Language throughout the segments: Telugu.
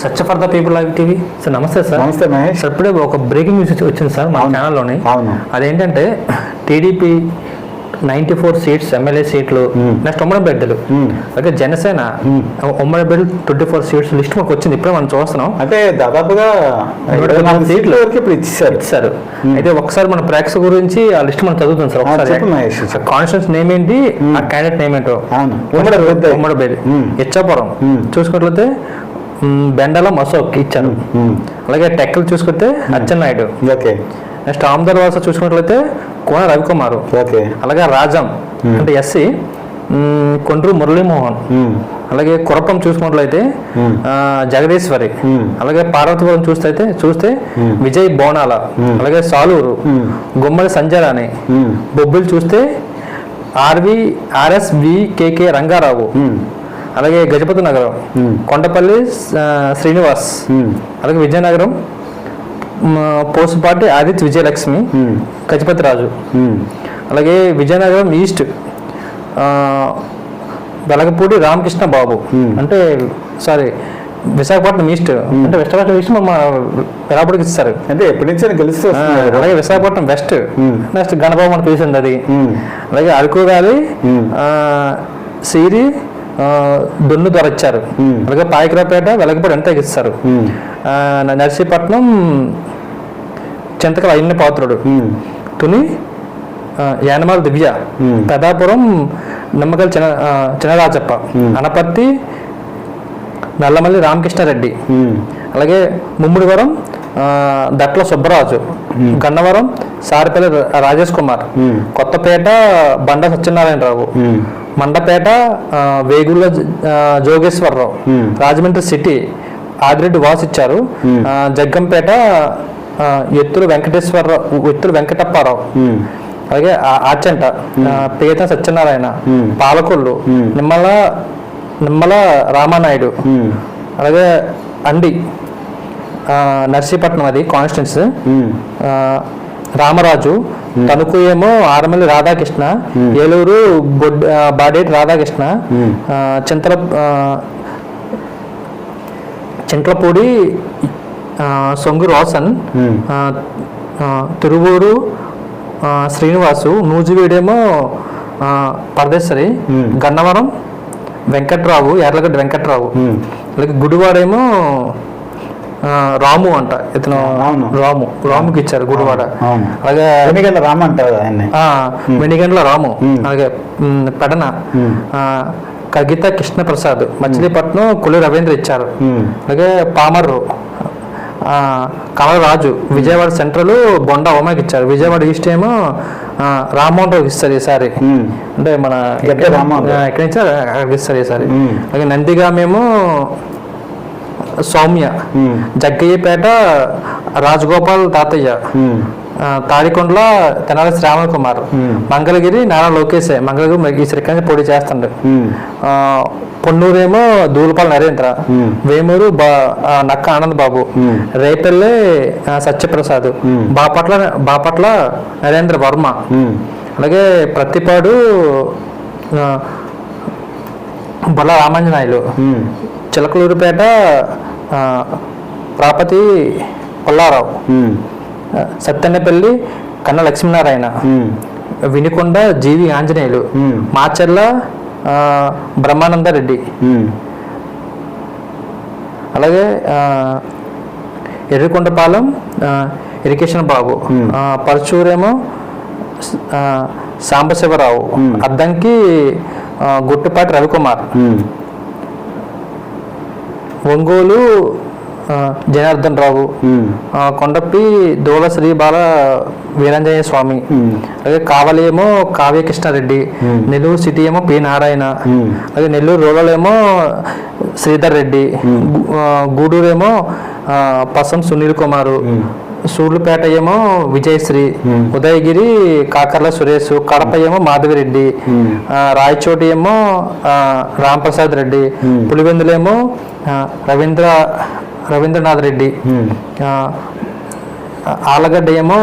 Such for the people live TV sir. నమస్తే సార్. నమస్తే మహేష్. సార్ ఇప్పుడే ఒక బ్రేకింగ్ న్యూస్ వచ్చింది సార్ మా ఛానల్లోని. అవును. అదేంటంటే టీడీపీ 94 సీట్స్ ఎమ్మెల్యే సీట్లు, నెక్స్ట్ ఉమ్మడి బెడ్లు, అలాగే జనసేన ఉమ్మడి బెడ్ 24 సీట్స్ లిస్ట్ మనకు వచ్చింది. ఇప్పుడే మనం చూస్తున్నాం. అంటే దాదాపుగా 24 సీట్లు ఇప్పుడు ఇచ్చారు. అయితే ఒకసారి మన ప్రేక్షకుల గురించి ఆ లిస్ట్ మనం చదువుతాం సార్. ఒకసారి కాన్స్టిట్యూన్స్ నేమ్ ఏంటి, ఆ క్యాండిడేట్ నేమ్ ఏంటో. ఉమ్మడి బెడ్ ఇచ్చాపురం చూసుకున్నట్లయితే బెండలం అశోక్ ఇచ్చారు. అలాగే టెక్కలు చూసుకుంటే అచ్చెన్నాయుడు. నెక్స్ట్ ఆమదర్వాస చూసుకున్నట్లయితే కోన రవికుమార్. అలాగే రాజం అంటే ఎస్సీ కొండ్రు మురళీమోహన్. అలాగే కురపం చూసుకున్నట్లయితే జగదీశ్వరి. అలాగే పార్వతీపురం చూస్తే విజయ్ బోనాల. అలాగే సాలూరు గుమ్మడి సంజయరాణి. బొబ్బిలు చూస్తే RSVKK రంగారావు. అలాగే గజపతి నగరం కొండపల్లి శ్రీనివాస్. అలాగే విజయనగరం పోసుపాటి ఆదిత్య విజయలక్ష్మి గజపతి రాజు. అలాగే విజయనగరం ఈస్ట్ వెలగపూడి రామకృష్ణ బాబు. అంటే విశాఖపట్నం ఈస్ట్ అంటే విశాఖపట్నం ఈస్ట్ మా వెలగపూడికి ఇస్తారు. అంటే ఎప్పటి నుంచి గెలుస్తూ. అలాగే విశాఖపట్నం వెస్ట్ నెక్స్ట్ గణబాబు మనకు తెలిసింది అది. అలాగే అరకు గాలి సిరి దొన్ను ధర ఇచ్చారు. అలాగే పాయకరాపేట వెలగపూడి ఎంత ఇస్తారు. నర్సీపట్నం చింతకల అయ్యన్న పాత్రుడు. తుని యానమాల దివ్య. పెదాపురం నిమ్మకల చినరాజప్ప. అనపర్తి నల్లమల్లి రామకృష్ణారెడ్డి. అలాగే ముమ్మిడివరం దట్ల సుబ్బరాజు. గన్నవరం సారిపల్లి రాజేష్ కుమార్. కొత్తపేట బండ సత్యనారాయణరావు. మండపేట వేగుల జోగేశ్వరరావు. రాజమండ్రి సిటీ ఆదిరెడ్డి వాసు ఇచ్చారు. జగ్గంపేట ఎత్తులు వెంకటప్పారావు. అలాగే ఆచంట పేత సత్యనారాయణ. పాలకొల్లు నిమ్మల రామానాయుడు. అలాగే అండి నర్సీపట్నం అది కాన్స్టిట్యున్సీ. రామరాజు. తణుకు ఏమో ఆరమల్లి రాధాకృష్ణ. ఏలూరు బాడేటి రాధాకృష్ణ. చింట్లపూడి సొంగు రోషన్. తిరువూరు శ్రీనివాసు. నూజివీడేమో పరదేశ్వరి. గన్నవరం వెంకట్రావు యార్లగడ్డ వెంకట్రావు. అలాగే గుడివాడేమో రాము అంట ఇతను. రాముకి ఇచ్చారు గుడివాడ. అలాగే వెనిగండ్ల రాము. అలాగే పెడన కగిత కృష్ణ ప్రసాద్. మచిలీపట్నం కొల్లి రవీంద్ర ఇచ్చారు. అలాగే పామర్రు కమలరాజు. విజయవాడ సెంట్రల్ బొండ ఉమాకి ఇచ్చారు. విజయవాడ ఈస్ట్ ఏమో రామ్మోహన్ రావు ఇస్తారు ఈసారి. అంటే మన ఎక్కడి నుంచి అక్కడికి ఇస్తారు ఈసారి. అలాగే నందిగామేమో సౌమ్య. జగ్గయ్యపేట రాజగోపాల్ తాతయ్య. తాడికొండల తెనాలి శ్రావణ్ కుమార్. మంగళగిరి నారా లోకేష్. మంగళగిరి ఈసరి పోటీ చేస్తుండే. పొన్నూరేమో దూలపాల నరేంద్ర. వేమూరు నక్క ఆనంద్ బాబు. రేపల్లె సత్యప్రసాద్. బాపట్ల నరేంద్ర వర్మ. అలాగే ప్రతిపాడు బొల్ల రామాంజనాయులు. చిలకలూరుపేట ప్రాపతి పుల్లారావు. సత్తెన్నపల్లి కన్న లక్ష్మీనారాయణ. వినుకొండ జీవి ఆంజనేయులు. మాచర్ల బ్రహ్మానందరెడ్డి. అలాగే ఎర్రికొండపాలెం ఇరికేషన్ బాబు. పరచూరేమో సాంబశివరావు. అద్దంకి గుట్టుపాటి రవికుమార్. ఒంగోలు జనార్దన్ రావు. కొండపి దోల శ్రీ బాల వీరంజనేయ స్వామి. అలాగే కావలి ఏమో కావ్యకృష్ణారెడ్డి. నెల్లూరు సిటీ ఏమో పి నారాయణ. అలాగే నెల్లూరు రూరల్ ఏమో శ్రీధర్ రెడ్డి. గూడూరు ఏమో పసం సునీల్ కుమారు. సూళ్లపేట ఏమో విజయశ్రీ. ఉదయగిరి కాకర్ల సురేష్. కడప ఏమో మాధవిరెడ్డి. రాయచోటి ఏమో రాంప్రసాద్ రెడ్డి. పులివెందులేమో రవీంద్రనాథ్ రెడ్డి. ఆలగడ్డ ఏమో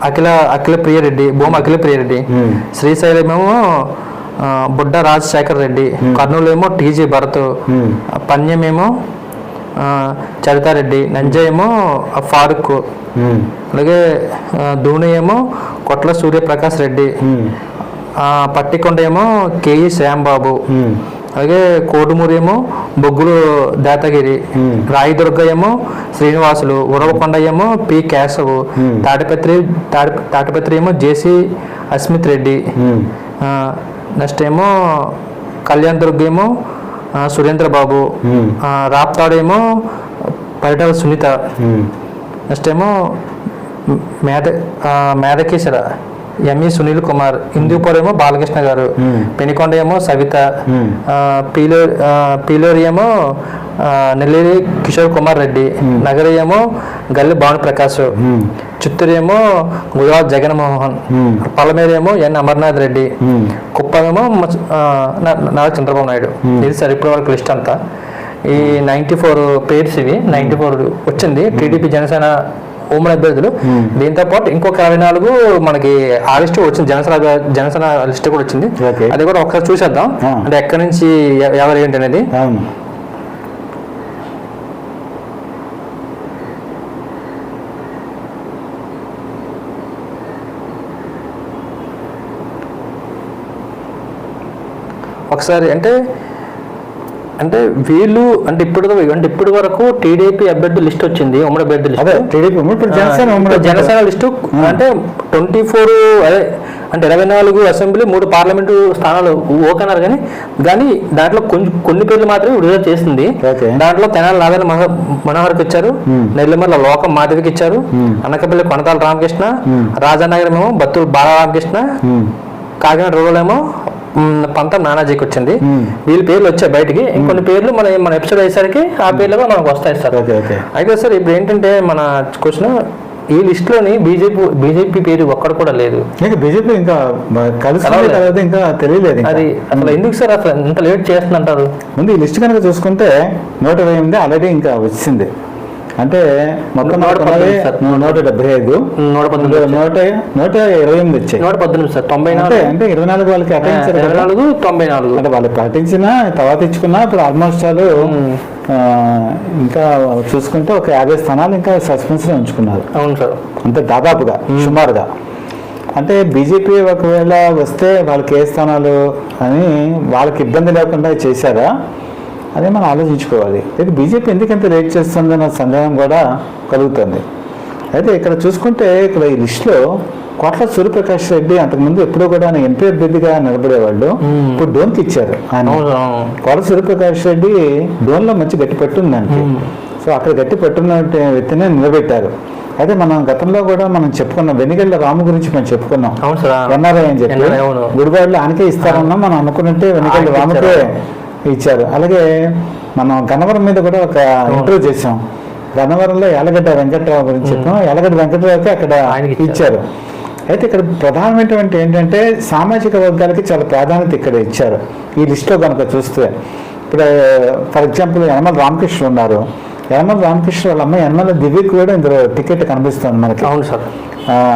అఖిల ప్రియరెడ్డి. భూమి అఖిల ప్రియరెడ్డి. శ్రీశైలం ఏమో బుడ్డ రాజశేఖర్ రెడ్డి. కర్నూలు ఏమో టీజీ భరత్. పన్యమేమో చరితారెడ్డి, నంజా ఏమో ఫారూక్, అలాగే ధూని ఏమో కొట్ల సూర్యప్రకాష్ రెడ్డి, పట్టికొండ ఏమో కేఈ శ్యాంబాబు, అలాగే కోడుమూరు ఏమో బొగ్గులు దాతగిరి, రాయదుర్గ ఏమో శ్రీనివాసులు, ఉరవకొండ ఏమో పి కేశవ్, తాటిపత్రి ఏమో జేసి అస్మిత్ రెడ్డి, నెక్స్ట్ ఏమో కళ్యాణ్ దుర్గ్ ఏమో సురేంద్ర బాబు, రాప్తాడేమో పరిటాల సునీత, నెక్స్ట్ ఏమో మేధకేశ్వర ఎంఈ సునీల్ కుమార్, హిందూపూర్ ఏమో బాలకృష్ణ గారు, పెనుకొండ ఏమో సవిత, పీలోరి ఏమో నెల్లేరి కిషోర్ కుమార్ రెడ్డి, నగరి ఏమో గల్లి భానుప్రకాష్, చిత్తూరు ఏమో గుజరాత్ జగన్మోహన్, పలమేరు ఏమో ఎన్ అమర్నాథ్ రెడ్డి, కుప్పం ఏమో నారా చంద్రబాబు నాయుడు. ఇది సార్ ఇప్పటి వరకు లిస్ట్ అంతా. ఈ 94 పేర్స్ ఇవి 94 వచ్చింది టీడీపీ జనసేన ఉమ్మడి అభ్యర్థులు. దీంతో పాటు ఇంకొక 24 మనకి ఆ లిస్ట్ వచ్చింది, జనసేన లిస్ట్ కూడా వచ్చింది. అది కూడా ఒకసారి చూసేద్దాం, అంటే ఎక్కడి నుంచి ఎవరు ఏంటి అనేది. ఒకసారి అంటే వీళ్ళు అంటే ఇప్పటి వరకు టీడీపీ అభ్యర్థి లిస్ట్ వచ్చింది, ఉమ్మడి అభ్యర్థి లిస్ట్, జనసేన లిస్టు అంటే 24 అంటే 24 అసెంబ్లీ 3 పార్లమెంటు స్థానాలు ఓకన్నారు, కానీ దాంట్లో కొన్ని పేర్లు మాత్రమే విడుదల చేసింది. దాంట్లో తెనాలి నారాయణ మనోహర్కి ఇచ్చారు, నెల్లిమర్ల లోకం మాధవికి ఇచ్చారు, అనకాపల్లి కొనతాల రామకృష్ణ, రాజానగరం ఏమో బత్తూరు బాలరామకృష్ణ, కాకినాడ రూరల్ ఏమో పంతం నానాజీకి వచ్చింది. వీళ్ళ పేర్లు వచ్చాయి బయటికి. ఇంకొన్ని పేర్లు మన ఎపిసోడ్ అయ్యేసరికి ఆ పేర్లు మనకు వస్తాయి సార్. అయితే సార్ ఇప్పుడు ఏంటంటే మన క్వశ్చన్, ఈ లిస్ట్ లోని బీజేపీ పేరు ఒక్కడు కూడా లేదు. బీజేపీ ఇంకా ఇంకా తెలియలేదు. అది అసలు ఎందుకు సార్ అసలు ఇంత లేట్ చేస్తుందంటారు? ముందు ఈ లిస్ట్ కనుక చూసుకుంటే 128 ఆల్రెడీ ఇంకా వచ్చింది. అంటే మొత్తం 175, 128 వచ్చాయి. 118 సార్, 94 అంటే 24 వాళ్ళకి కేటాయించారు. 94 అంటే వాళ్ళు ప్రకటించిన తర్వాత ఇచ్చుకున్నా ఇప్పుడు ఆల్మోస్ట్ వాళ్ళు ఇంకా చూసుకుంటే ఒక 50 స్థానాలు ఇంకా సస్పెన్స్ లో ఉంచుకున్నారు. అవును సార్, అంటే దాదాపుగా సుమారుగా. అంటే బీజేపీ ఒకవేళ వస్తే వాళ్ళకి ఏ స్థానాలు అని వాళ్ళకి ఇబ్బంది లేకుండా చేశారా అదే మనం ఆలోచించుకోవాలి. అయితే బీజేపీ ఎందుకంత రేట్ చేస్తుందన్న సందేహం కూడా కలుగుతుంది. అయితే ఇక్కడ చూసుకుంటే ఇక్కడ ఈ లిస్టులో కోట్ల సూర్యప్రకాష్ రెడ్డి అంతకుముందు ఎప్పుడో కూడా ఎంపీ అభ్యర్థిగా నిలబడేవాళ్ళు, ఇప్పుడు డోన్కి ఇచ్చారు. కోట్ల సూర్యప్రకాష్ రెడ్డి డోన్లో మంచి గట్టి పట్టుందండి. సో అక్కడ గట్టి పట్టున్న వ్యక్తినే నిలబెట్టారు. అయితే మనం గతంలో కూడా మనం చెప్పుకున్నాం, వెనిగళ్ళ రాము గురించి మనం చెప్పుకున్నాం, ఎన్ఆర్ఐ అని చెప్పి గుడివాడలో ఆయనకే ఇస్తారన్నా మనం అనుకున్నట్టే వెనిగళ్ళ రాముకే ఇచ్చారు. అలాగే మనం గన్నవరం మీద కూడా ఒక ఇంటర్వ్యూ చేసాం. గన్నవరంలో యాలగడ్డ వెంకట్రావు గురించి చెప్పాం. యాలగడ్డ వెంకట్రావుకి అక్కడ ఇచ్చారు. అయితే ఇక్కడ ప్రధానమైనటువంటి ఏంటంటే సామాజిక వర్గాలకి చాలా ప్రాధాన్యత ఇక్కడ ఇచ్చారు ఈ లిస్టులో కనుక చూస్తే. ఇప్పుడు ఫర్ ఎగ్జాంపుల్ యనమల రామకృష్ణ ఉన్నారు. యనమల రామకృష్ణ వాళ్ళ అమ్మాయి యనమల దివ్యకి కూడా ఇందులో టికెట్ కనిపిస్తుంది మనకి. అవును సార్.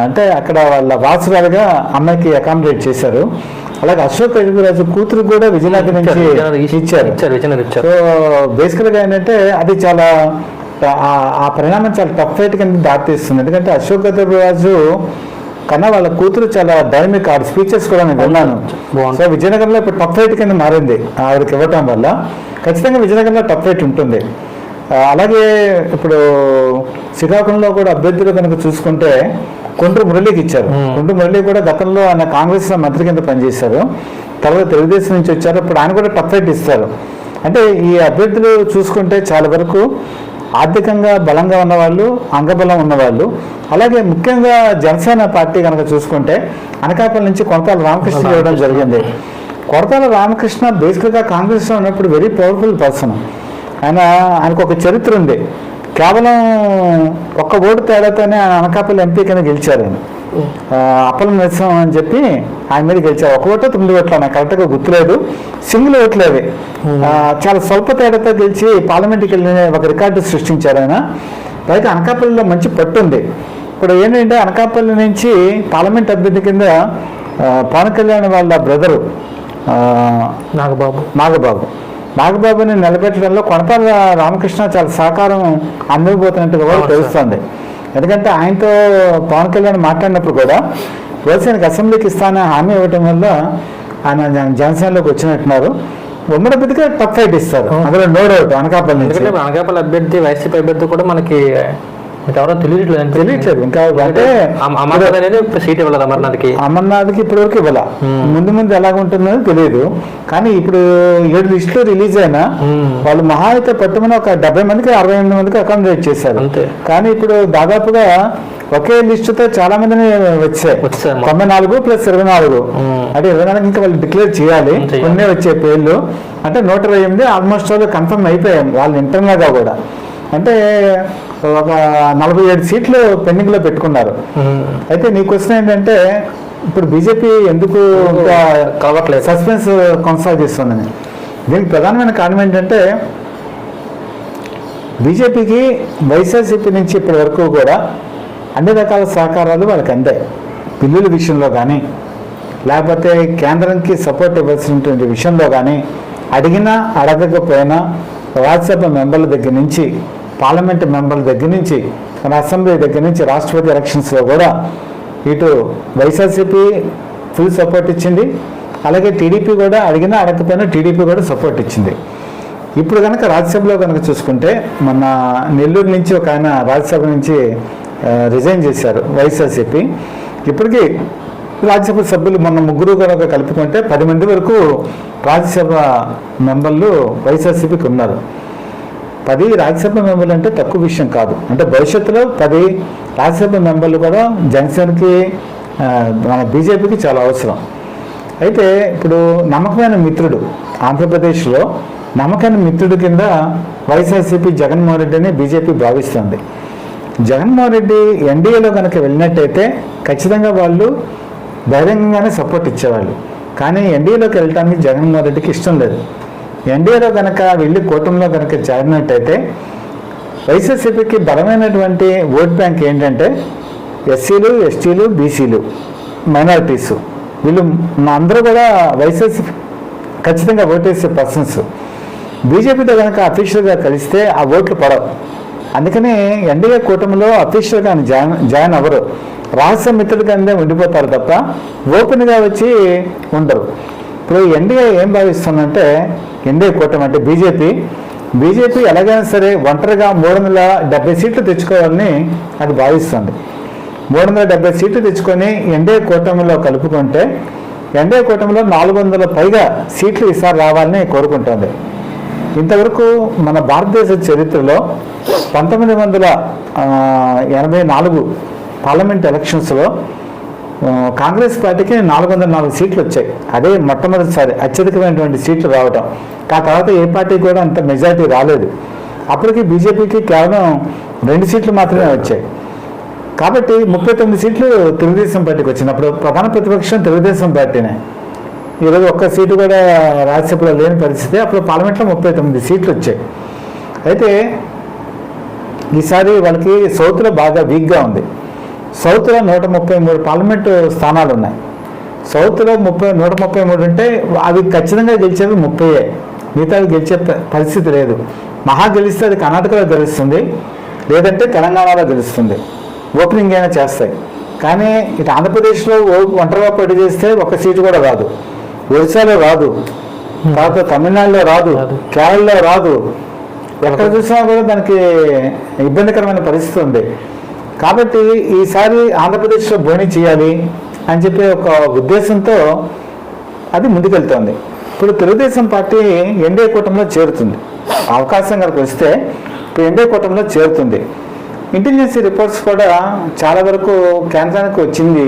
అంటే అక్కడ వాళ్ళ వారసురాలుగా అమ్మాయికి అకామిడేట్ చేశారు. అలాగే అశోక్ రాజు కూతురు కూడా విజయనగరం నుంచి ఇచ్చారు. సో బేసికల్ గా ఏంటంటే అది చాలా ఆ పరిణామం చాలా టఫ్ ఫైట్ కింద దారితీస్తుంది. ఎందుకంటే అశోక్ రాజు కన్నా వాళ్ళ కూతురు చాలా డైనమిక్, ఆ స్పీచెస్ కూడా నేను విన్నాను. సో విజయనగరంలో ఇప్పుడు టఫ్ ఫైట్ కింద మారింది ఆవిడకి ఇవ్వటం వల్ల. ఖచ్చితంగా విజయనగరంలో టఫ్ ఫైట్ ఉంటుంది. అలాగే ఇప్పుడు శ్రీకాకుళంలో కూడా అభ్యర్థులు కనుక చూసుకుంటే కొండ్రు మురళికి ఇచ్చారు. కొండ్రు మురళి కూడా గతంలో ఆయన కాంగ్రెస్ మంత్రి కింద పనిచేశారు, తర్వాత తెలుగుదేశం నుంచి వచ్చారు. ఇప్పుడు ఆయన కూడా టఫ్ ఫైట్ ఇస్తారు. అంటే ఈ అభ్యర్థులు చూసుకుంటే చాలా వరకు ఆర్థికంగా బలంగా ఉన్నవాళ్ళు, అంగబలం ఉన్నవాళ్ళు. అలాగే ముఖ్యంగా జనసేన పార్టీ కనుక చూసుకుంటే అనకాపల్లి నుంచి కొనతాల రామకృష్ణ ఇవ్వడం జరిగింది. కొనతాల రామకృష్ణ బేసిక్గా కాంగ్రెస్లో ఉన్నప్పుడు వెరీ పవర్ఫుల్ పర్సన్. ఆయనకు ఒక చరిత్ర ఉంది. కేవలం ఒక్క ఓటు తేడాతోనే ఆయన అనకాపల్లి ఎంపీ కింద గెలిచారు. అప్పల నరసింహం అని చెప్పి ఆయన మీద గెలిచారు. ఒక ఓటు 9 ఓట్లు, నాకు కరెక్ట్గా గుర్తులేదు, సింగిల్ ఓట్లు అవి. చాలా స్వల్ప తేడాతో గెలిచి పార్లమెంట్కి వెళ్ళిన ఒక రికార్డు సృష్టించారు ఆయన. పైగా అనకాపల్లిలో మంచి పట్టు ఉంది. ఇప్పుడు ఏంటంటే అనకాపల్లి నుంచి పార్లమెంట్ అభ్యర్థి కింద పవన్ కళ్యాణ్ వాళ్ళ బ్రదరు నాగబాబు నాగబాబుని నిలబెట్టడంలో కొనతాల రామకృష్ణ చాలా సహకారం అందిపోతున్నట్టుగా కూడా తెలుస్తుంది. ఎందుకంటే ఆయనతో పవన్ కళ్యాణ్ మాట్లాడినప్పుడు కూడా వలసనికి అసెంబ్లీకి ఇస్తానని హామీ ఇవ్వటం వల్ల ఆయన జనసేనలోకి వచ్చినట్టున్నారు. ఉమ్మడి అభ్యర్థిగా టఫ్ ఫైట్ ఇస్తారు, అందులో నో డౌట్. అనకాపల్లి నుంచి అనకాపల్లి అభ్యర్థి వైసీపీ అభ్యర్థి కూడా మనకి ఎవరో తెలియట్లేదు ఇంకా. అంటే సీట్ ఇవ్వాలి అమర్నాథ్కి ఇప్పటివరకు ఇవ్వాల. ముందు ఎలాగుంటుందో తెలియదు. కానీ ఇప్పుడు 7 లిస్టులు రిలీజ్ అయినా వాళ్ళు మహా అయితే పట్టుమని ఒక 70 మందికి 68 మందికి అకామిడేట్ చేశారు. కానీ ఇప్పుడు దాదాపుగా ఒకే లిస్టుతో చాలా మందిని వచ్చాయి. 94 + 24 అంటే 24 ఇంకా వాళ్ళు డిక్లేర్ చేయాలి. కొన్ని వచ్చే పేర్లు అంటే 128 ఆల్మోస్ట్ వాళ్ళు కన్ఫర్మ్ అయిపోయాం వాళ్ళు ఇంటర్నల్ గా కూడా. అంటే ఒక 47 సీట్లు పెండింగ్ లో పెట్టుకున్నారు. అయితే నీ క్వశ్చన్ ఏంటంటే ఇప్పుడు బీజేపీ ఎందుకు కావట్లేదు, సస్పెన్స్ కొనసాగిస్తుందని. దీనికి ప్రధానమైన కారణం ఏంటంటే బీజేపీకి వైఎస్ఆర్సీపీ నుంచి ఇప్పటి వరకు కూడా అన్ని రకాల సహకారాలు వాళ్ళకి అందాయి. బిల్లుల విషయంలో కానీ లేకపోతే కేంద్రానికి సపోర్ట్ ఇవ్వాల్సినటువంటి విషయంలో కానీ అడిగినా అడగకపోయినా రాజ్యసభ మెంబర్ల దగ్గర నుంచి పార్లమెంటు మెంబర్ల దగ్గర నుంచి మన అసెంబ్లీ దగ్గర నుంచి రాష్ట్రపతి ఎలక్షన్స్లో కూడా ఇటు వైఎస్ఆర్సీపీ ఫుల్ సపోర్ట్ ఇచ్చింది. అలాగే టీడీపీ కూడా అడిగినా అడగకపోయినా టీడీపీ కూడా సపోర్ట్ ఇచ్చింది. ఇప్పుడు కనుక రాజ్యసభలో కనుక చూసుకుంటే మన నెల్లూరు నుంచి ఒక ఆయన రాజ్యసభ నుంచి రిజైన్ చేశారు వైఎస్ఆర్సీపీ. ఇప్పటికీ రాజ్యసభ సభ్యులు మొన్న 3 కనుక కలుపుకుంటే 10 మంది వరకు రాజ్యసభ మెంబర్లు వైఎస్ఆర్సీపీకి ఉన్నారు. 10 రాజ్యసభ మెంబర్లు అంటే తక్కువ విషయం కాదు. అంటే భవిష్యత్తులో 10 రాజ్యసభ మెంబర్లు కూడా జనసేనకి మన బీజేపీకి చాలా అవసరం. అయితే ఇప్పుడు నమ్మకమైన మిత్రుడు ఆంధ్రప్రదేశ్లో నమ్మకమైన మిత్రుడి కింద వైఎస్ఆర్సీపీ జగన్మోహన్ రెడ్డిని బీజేపీ భావిస్తుంది. జగన్మోహన్ రెడ్డి ఎన్డీఏలో కనుక వెళ్ళినట్టయితే ఖచ్చితంగా వాళ్ళు ధైర్యంగానే సపోర్ట్ ఇచ్చేవాళ్ళు. కానీ ఎన్డీఏలోకి వెళ్ళడానికి జగన్మోహన్ రెడ్డికి ఇష్టం లేదు. ఎన్డీఏలో కనుక వెళ్ళి కూటమిలో కనుక చేరినట్టయితే వైఎస్ఆర్సీపీకి బలమైనటువంటి ఓట్ బ్యాంక్ ఏంటంటే ఎస్సీలు, ఎస్టీలు, బీసీలు, మైనారిటీస్. వీళ్ళు అందరూ కూడా వైఎస్ఆర్సీపీ ఖచ్చితంగా ఓటేసే పర్సన్స్. బీజేపీతో కనుక అఫీషియల్గా కలిస్తే ఆ ఓట్లు పడవు. అందుకని ఎన్డీఏ కూటమిలో అఫీషియల్గా జాయిన్ అవ్వరు, రహస్య మిత్రుడిగానే ఉండిపోతారు తప్ప ఓపెన్గా వచ్చి ఉండరు. ఇప్పుడు ఎన్డీఏ ఏం భావిస్తుందంటే ఎన్డీఏ కూటమి అంటే బీజేపీ ఎలాగైనా సరే ఒంటరిగా 370 సీట్లు తెచ్చుకోవాలని అది భావిస్తుంది. 370 సీట్లు తెచ్చుకొని ఎన్డీఏ కూటమిలో కలుపుకుంటే ఎన్డీఏ కూటమిలో 400 పైగా సీట్లు ఈసారి రావాలని కోరుకుంటుంది. ఇంతవరకు మన భారతదేశ చరిత్రలో 1984 పార్లమెంట్ ఎలక్షన్స్లో కాంగ్రెస్ పార్టీకి 404 సీట్లు వచ్చాయి. అదే మొట్టమొదటిసారి అత్యధికమైనటువంటి సీట్లు రావటం. ఆ తర్వాత ఏ పార్టీ కూడా అంత మెజారిటీ రాలేదు. అప్పటికి బీజేపీకి కేవలం 2 సీట్లు మాత్రమే వచ్చాయి. కాబట్టి 39 సీట్లు తెలుగుదేశం పార్టీకి వచ్చినప్పుడు ప్రధాన ప్రతిపక్షం తెలుగుదేశం పార్టీనే. ఈరోజు ఒక్క సీటు కూడా రాజ్యసభలో లేని పరిస్థితి. అప్పుడు పార్లమెంట్లో 39 సీట్లు వచ్చాయి. అయితే ఈసారి వాళ్ళకి సౌత్లో బాగా వీక్గా ఉంది. సౌత్లో 133 పార్లమెంటు స్థానాలు ఉన్నాయి. సౌత్లో 133 ఉంటే అవి ఖచ్చితంగా గెలిచేది 30. మిగతా గెలిచే పరిస్థితి లేదు. మహా గెలిస్తే అది కర్ణాటకలో గెలుస్తుంది, లేదంటే తెలంగాణలో గెలుస్తుంది. ఓపెనింగ్ అయినా చేస్తాయి. కానీ ఇటు ఆంధ్రప్రదేశ్లో ఒంటరిగా పోటీ చేస్తే 1 సీటు కూడా రాదు. ఒరిస్సాలో రాదు, తర్వాత తమిళనాడులో రాదు, కేరళలో రాదు. ఎక్కడ చూసినా కూడా దానికి ఇబ్బందికరమైన పరిస్థితి ఉంది. కాబట్టి ఈసారి ఆంధ్రప్రదేశ్లో బోని చేయాలి అని చెప్పి ఒక ఉద్దేశంతో అది ముందుకెళ్తోంది. ఇప్పుడు తెలుగుదేశం పార్టీ ఎన్డీఏ కూటమిలో చేరుతుంది. అవకాశం కనుక వస్తే ఇప్పుడు ఎన్డీఏ కూటమిలో చేరుతుంది. ఇంటెలిజెన్సీ రిపోర్ట్స్ కూడా చాలా వరకు కేంద్రానికి వచ్చింది.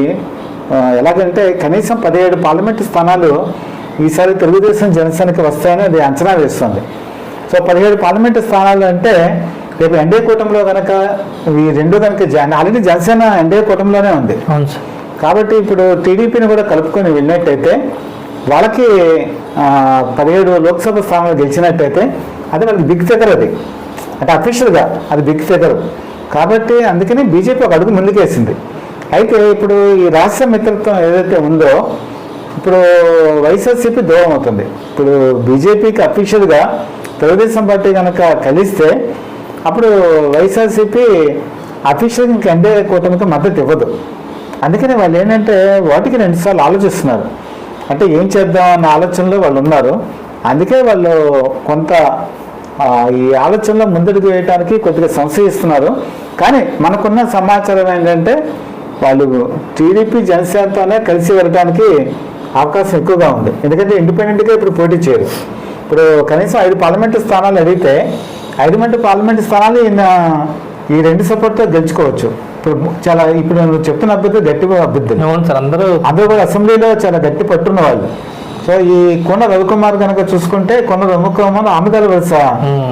ఎలాగంటే కనీసం 17 పార్లమెంటు స్థానాలు ఈసారి తెలుగుదేశం జనసేనకి వస్తాయని అది అంచనా వేస్తుంది. సో 17 పార్లమెంటు స్థానాలు అంటే రేపు ఎన్డీఏ కూటమిలో కనుక ఈ 2 కనుక ఆల్రెడీ జనసేన ఎన్డీఏ కూటమిలోనే ఉంది. కాబట్టి ఇప్పుడు టీడీపీని కూడా కలుపుకొని వెళ్ళినట్టయితే వాళ్ళకి 17 లోక్సభ స్థానాలు గెలిచినట్టయితే అది వాళ్ళకి బిగ్ ఫిగర్. అది అంటే అఫీషియల్గా అది బిగ్ ఫిగర్. కాబట్టి అందుకని బీజేపీ ఒక అడుగు ముందుకేసింది. అయితే ఇప్పుడు ఈ రాష్ట్ర మిత్రత్వం ఏదైతే ఉందో ఇప్పుడు వైఎస్ఆర్సీపీ దూరం అవుతుంది. ఇప్పుడు బీజేపీకి అఫీషియల్గా తెలుగుదేశం పార్టీ కనుక కలిస్తే అప్పుడు వైఎస్ఆర్సీపీ అఫీషియల్గా ఇంక ఎన్డీఏ కూటమికి మద్దతు ఇవ్వదు. అందుకని వాళ్ళు ఏంటంటే వాటికి 2 సార్లు ఆలోచిస్తున్నారు. అంటే ఏం చేద్దాం అన్న ఆలోచనలో వాళ్ళు ఉన్నారు. అందుకే వాళ్ళు కొంత ఈ ఆలోచనలో ముందడుగు వేయడానికి కొద్దిగా సంశయిస్తున్నారు. కానీ మనకున్న సమాచారం ఏంటంటే వాళ్ళు టీడీపీ జనసేనతోనే కలిసి వెళ్ళడానికి అవకాశం ఎక్కువగా ఉంది. ఎందుకంటే ఇండిపెండెంట్గా ఇప్పుడు పోటీ చేయరు. ఇప్పుడు కనీసం 5 పార్లమెంటు స్థానాలు అడిగితే 5 పార్లమెంటు స్థానాలు ఈ 2 సపోర్ట్తో గెలుచుకోవచ్చు. ఇప్పుడు నువ్వు చెప్తున్న అభ్యర్థి గట్టిగా అభ్యర్థులు అందరూ కూడా అసెంబ్లీలో చాలా గట్టి పట్టున్న వాళ్ళు. సో ఈ కొండ రవికుమార్ కనుక చూసుకుంటే కొండ రవికుమార్ ఆమెదాల వలస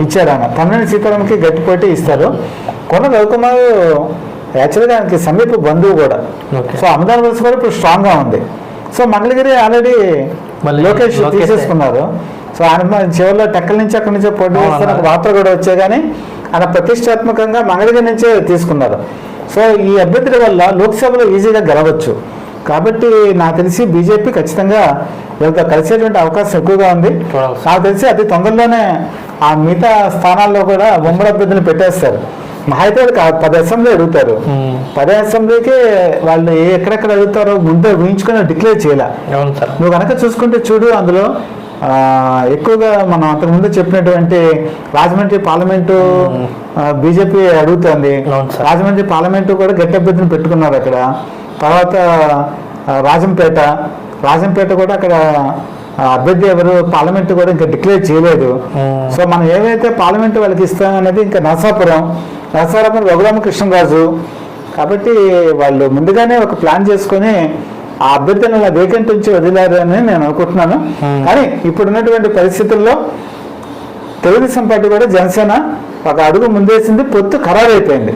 ఇచ్చారు. ఆయన తమ్మినేని సీతారాంకి గట్టి పోటీ ఇస్తారు. కొండ రవికుమార్ యాక్చువల్గా ఆయనకి సమీప బంధువు కూడా. సో ఆమెదాల వలస కూడా ఇప్పుడు స్ట్రాంగ్గా ఉంది. సో మంగళగిరి ఆల్రెడీ లోకేష్ తీసేసుకున్నారు. సో ఆయన చివరిలో టెక్కల నుంచి అక్కడి నుంచో పోటీ చేస్తే నాకు వార్త కూడా వచ్చాయి. కానీ ఆయన ప్రతిష్టాత్మకంగా మంగళగిరి నుంచే తీసుకున్నారు. సో ఈ అభ్యర్థుల వల్ల లోక్సభలో ఈజీగా గెలవచ్చు. కాబట్టి నాకు తెలిసి బీజేపీ ఖచ్చితంగా వీళ్ళతో కలిసేటువంటి అవకాశం ఎక్కువగా ఉంది. నాకు తెలిసి అతి తొందరలోనే ఆ మిగతా స్థానాల్లో కూడా ఉమ్మడి అభ్యర్థులు పెట్టేస్తారు. మహా అయితే 10 అసెంబ్లీ అడుగుతారు. 10 అసెంబ్లీకి వాళ్ళు ఎక్కడెక్కడ అడుగుతారో ముందే ఊహించుకొని డిక్లేర్ చేయాల. నువ్వు కనుక చూసుకుంటే చూడు, అందులో ఎక్కువగా మనం అంతకుముందు చెప్పినటువంటి రాజమండ్రి పార్లమెంటు బీజేపీ అడుగుతుంది. రాజమండ్రి పార్లమెంటు కూడా గట్టి అభ్యర్థిని పెట్టుకున్నారు అక్కడ. తర్వాత రాజంపేట కూడా అక్కడ అభ్యర్థి ఎవరు పార్లమెంట్ కూడా ఇంకా డిక్లేర్ చేయలేదు. సో మనం ఏవైతే పార్లమెంట్ వాళ్ళకి ఇస్తామనేది ఇంకా నరసాపురం రఘురామకృష్ణరాజు. కాబట్టి వాళ్ళు ముందుగానే ఒక ప్లాన్ చేసుకొని ఆ అభ్యర్థిని వేకెంట్ నుంచి వదిలారు అని నేను అనుకుంటున్నాను. కానీ ఇప్పుడున్నటువంటి పరిస్థితుల్లో తెలుగుదేశం పార్టీ కూడా జనసేన ఒక అడుగు ముందేసింది. పొత్తు ఖరారైపోయింది.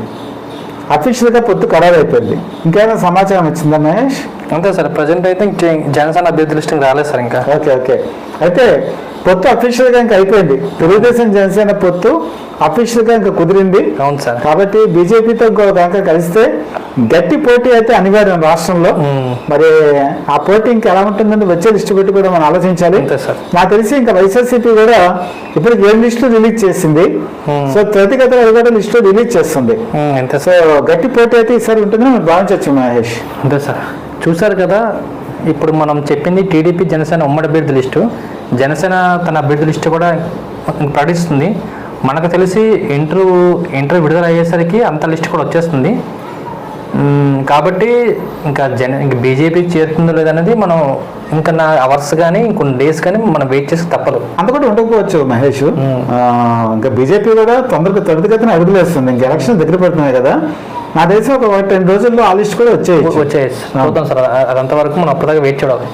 అఫీషియల్గా పొత్తు ఖరారైపోయింది. ఇంకేమైనా సమాచారం వచ్చిందా మహేష్? అంతే సార్, ప్రజెంట్ అయితే జనసేన అభ్యర్థి లిస్టింగ్ రాలేదు సార్ ఇంకా. ఓకే అయితే పొత్తు అఫీషియల్గా ఇంకా అయిపోయింది. తెలుగుదేశం జనసేన పొత్తు అఫీషియల్గా ఇంకా కుదిరింది. అవును సార్. కాబట్టి బీజేపీతో కనుక కలిస్తే గట్టి పోటీ అయితే అనివార్యం రాష్ట్రంలో. మరి ఆ పోటీ ఇంకా ఎలా ఉంటుందని వచ్చే లిస్టు పెట్టి కూడా మనం ఆలోచించాలి. నాకు తెలిసి ఇంకా వైఎస్ఆర్సీపీ కూడా ఇప్పుడు 7 లిస్టులు రిలీజ్ చేసింది. సో త్వరితగతిన కూడా లిస్టు రిలీజ్ చేస్తుంది. సో గట్టి పోటీ అయితే ఈసారి ఉంటుందని మనం భావించవచ్చు మహేష్. అంతే సార్. చూసారు కదా, ఇప్పుడు మనం చెప్పింది టీడీపీ జనసేన ఉమ్మడి అభ్యర్థి లిస్టు. జనసేన తన అభ్యర్థి లిస్టు కూడా ప్రకటిస్తుంది. మనకు తెలిసి ఇంటర్వ్యూ విడుదల అయ్యేసరికి అంత లిస్ట్ కూడా వచ్చేస్తుంది. కాబట్టి ఇంకా బీజేపీకి చేరుతుందో లేదనేది మనం ఇంకా అవర్స్ కానీ ఇంకొన్ని డేస్ కానీ మనం వెయిట్ చేసి తప్పదు. అంత కూడా ఉండకపోవచ్చు మహేష్. ఇంకా బీజేపీ కూడా త్వరితగతిన అడుగులేస్తుంది. ఇంకా ఎలక్షన్ దగ్గర పడుతున్నాయి కదా. నాకు తెలిసి ఒక 10 రోజుల్లో ఆ లిస్ట్ కూడా వచ్చేయచ్చు. చూద్దాం సార్, అదంతవరకు మనం అప్పటిదాకా వెయిట్ చేయాలి.